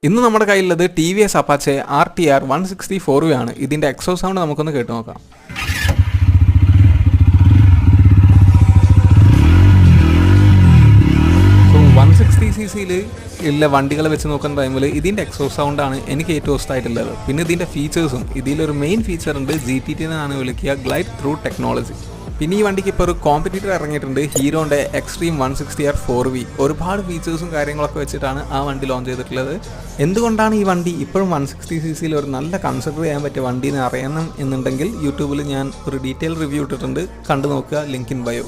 ഇന്ന് നമ്മുടെ കയ്യിലുള്ളത് TVS Apache RTR 164 ആണ്. ഇതിൻ്റെ എക്സോ സൗണ്ട് നമുക്കൊന്ന് കേട്ട് നോക്കാം. സോ 160cc ഉള്ള വണ്ടികളെ വെച്ച് നോക്കുന്ന ടൈമിൽ ഇതിൻ്റെ എക്സോ സൗണ്ടാണ് എനിക്ക് ഏറ്റവും ഇഷ്ടമായിട്ടുള്ളത്. പിന്നെ ഇതിൻ്റെ ഫീച്ചേഴ്സും, ഇതിലൊരു മെയിൻ ഫീച്ചർ ഉണ്ട്, GTT എന്നാണ് വിളിക്കുക, ഗ്ലൈഡ് ത്രൂ ടെക്നോളജി. പിന്നെ ഈ വണ്ടിക്ക് ഇപ്പോൾ ഒരു കോമ്പറ്റീറ്റർ ഇറങ്ങിയിട്ടുണ്ട്, ഹീറോൻ്റെ എക്സ്ട്രീം 160R 4V. ഒരുപാട് ഫീച്ചേഴ്സും കാര്യങ്ങളൊക്കെ വെച്ചിട്ടാണ് ആ വണ്ടി ലോഞ്ച് ചെയ്തിട്ടുള്ളത്. എന്തുകൊണ്ടാണ് ഈ വണ്ടി ഇപ്പോഴും 160cc ഒരു നല്ല കൺസിഡർ ചെയ്യാൻ പറ്റിയ വണ്ടി എന്ന് അറിയണം എന്നുണ്ടെങ്കിൽ യൂട്യൂബിൽ ഞാൻ ഒരു ഡീറ്റെയിൽ റിവ്യൂ ഇട്ടിട്ടുണ്ട്, കണ്ടു നോക്കുക, ലിങ്ക് ഇൻ ബയോ.